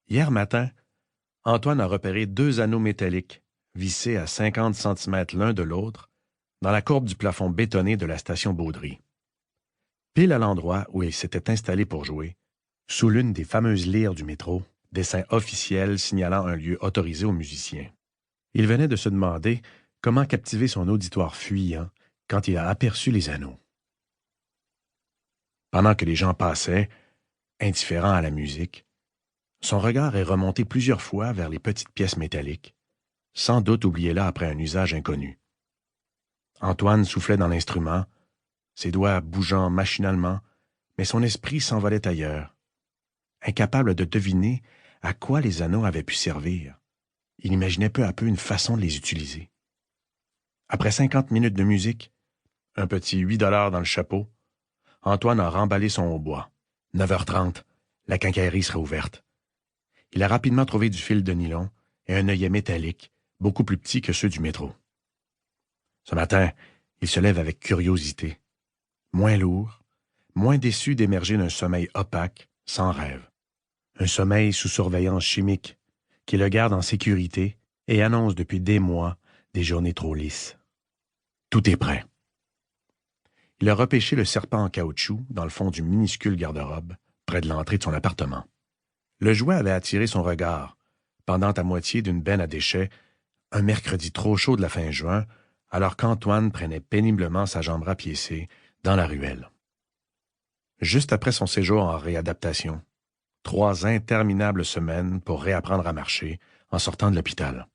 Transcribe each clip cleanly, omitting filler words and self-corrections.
Hier matin, Antoine a repéré deux anneaux métalliques, vissés à 50 centimètres l'un de l'autre, dans la courbe du plafond bétonné de la station Baudry. Pile à l'endroit où il s'était installé pour jouer, sous l'une des fameuses lyres du métro, dessin officiel signalant un lieu autorisé aux musiciens. Il venait de se demander comment captiver son auditoire fuyant quand il a aperçu les anneaux. Pendant que les gens passaient, indifférents à la musique, son regard est remonté plusieurs fois vers les petites pièces métalliques, sans doute oubliées là après un usage inconnu. Antoine soufflait dans l'instrument, ses doigts bougeant machinalement, mais son esprit s'envolait ailleurs. Incapable de deviner à quoi les anneaux avaient pu servir, il imaginait peu à peu une façon de les utiliser. Après 50 minutes de musique, un petit 8 dans le chapeau, Antoine a remballé son hautbois. 9h30, la quincaillerie sera ouverte. Il a rapidement trouvé du fil de nylon et un œillet métallique, beaucoup plus petit que ceux du métro. Ce matin, il se lève avec curiosité. Moins lourd, moins déçu d'émerger d'un sommeil opaque, sans rêve. Un sommeil sous surveillance chimique, qui le garde en sécurité et annonce depuis des mois des journées trop lisses. Tout est prêt. Il a repêché le serpent en caoutchouc dans le fond du minuscule garde-robe, près de l'entrée de son appartement. Le jouet avait attiré son regard, pendant à moitié d'une benne à déchets, un mercredi trop chaud de la fin juin, alors qu'Antoine prenait péniblement sa jambe rapiécée dans la ruelle. Juste après son séjour en réadaptation, 3 interminables semaines pour réapprendre à marcher en sortant de l'hôpital.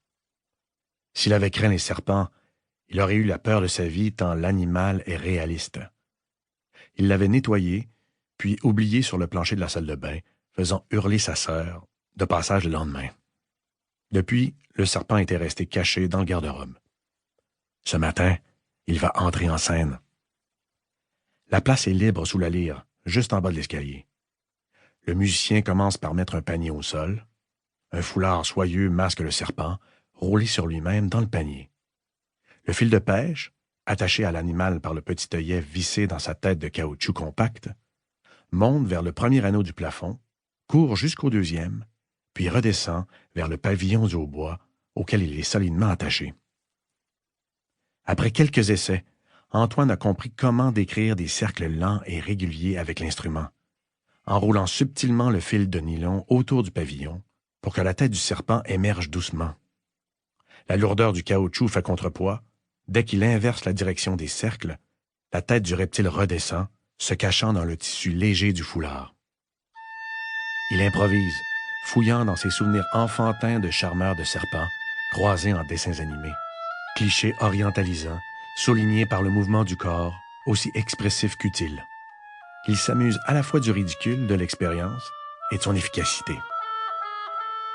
S'il avait craint les serpents, il aurait eu la peur de sa vie tant l'animal est réaliste. Il l'avait nettoyé, puis oublié sur le plancher de la salle de bain, faisant hurler sa sœur, de passage le lendemain. Depuis, le serpent était resté caché dans le garde-robe. Ce matin, il va entrer en scène. La place est libre sous la lyre, juste en bas de l'escalier. Le musicien commence par mettre un panier au sol. Un foulard soyeux masque le serpent, roulé sur lui-même dans le panier. Le fil de pêche, attaché à l'animal par le petit œillet vissé dans sa tête de caoutchouc compacte, monte vers le premier anneau du plafond, court jusqu'au deuxième, puis redescend vers le pavillon du hautbois auquel il est solidement attaché. Après quelques essais, Antoine a compris comment décrire des cercles lents et réguliers avec l'instrument, enroulant subtilement le fil de nylon autour du pavillon pour que la tête du serpent émerge doucement. La lourdeur du caoutchouc fait contrepoids. Dès qu'il inverse la direction des cercles, la tête du reptile redescend, se cachant dans le tissu léger du foulard. Il improvise, fouillant dans ses souvenirs enfantins de charmeurs de serpents, croisés en dessins animés. Clichés orientalisants, soulignés par le mouvement du corps, aussi expressif qu'utile. Il s'amuse à la fois du ridicule de l'expérience et de son efficacité.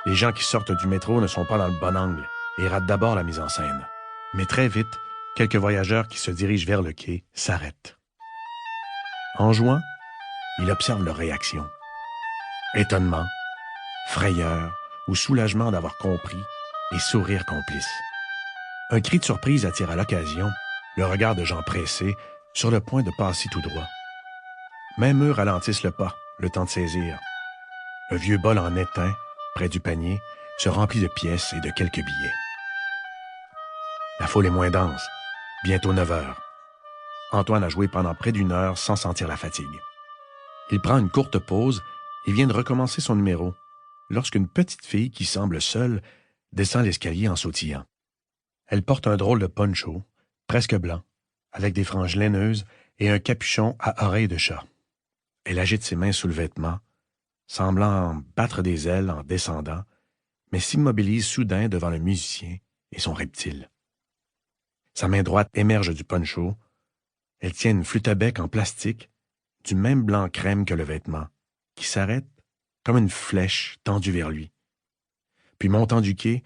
Les gens qui sortent du métro ne sont pas dans le bon angle et ratent d'abord la mise en scène. Mais très vite, quelques voyageurs qui se dirigent vers le quai s'arrêtent. En jouant, il observe leur réaction. Étonnement, frayeur ou soulagement d'avoir compris et sourire complice. Un cri de surprise attire à l'occasion le regard de gens pressés sur le point de passer tout droit. Même eux ralentissent le pas, le temps de saisir. Un vieux bol en étain, près du panier, se remplit de pièces et de quelques billets. La foule est moins dense, bientôt 9h. Antoine a joué pendant près d'1 heure sans sentir la fatigue. Il prend une courte pause et vient de recommencer son numéro, lorsqu'une petite fille qui semble seule descend l'escalier en sautillant. Elle porte un drôle de poncho, presque blanc, avec des franges laineuses et un capuchon à oreilles de chat. Elle agite ses mains sous le vêtement, semblant battre des ailes en descendant, mais s'immobilise soudain devant le musicien et son reptile. Sa main droite émerge du poncho. Elle tient une flûte à bec en plastique, du même blanc crème que le vêtement, qui s'arrête comme une flèche tendue vers lui. Puis montant du quai,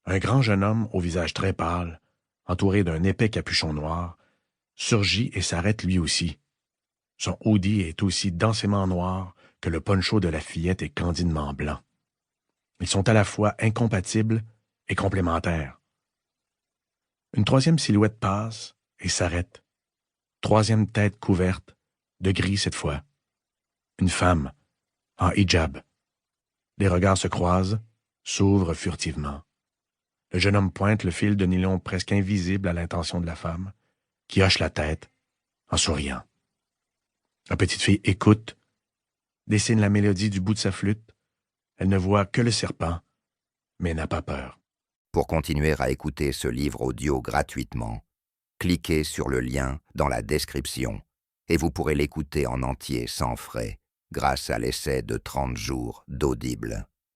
un grand jeune homme au visage très pâle, entouré d'un épais capuchon noir, surgit et s'arrête lui aussi. Son hoodie est aussi densément noir que le poncho de la fillette est candidement blanc. Ils sont à la fois incompatibles et complémentaires. Une troisième silhouette passe et s'arrête. Troisième tête couverte, de gris cette fois. Une femme, en hijab. Les regards se croisent, s'ouvrent furtivement. Le jeune homme pointe le fil de nylon presque invisible à l'intention de la femme, qui hoche la tête en souriant. La petite fille écoute, dessine la mélodie du bout de sa flûte. Elle ne voit que le serpent, mais n'a pas peur. Pour continuer à écouter ce livre audio gratuitement, cliquez sur le lien dans la description et vous pourrez l'écouter en entier sans frais grâce à l'essai de 30 jours d'Audible.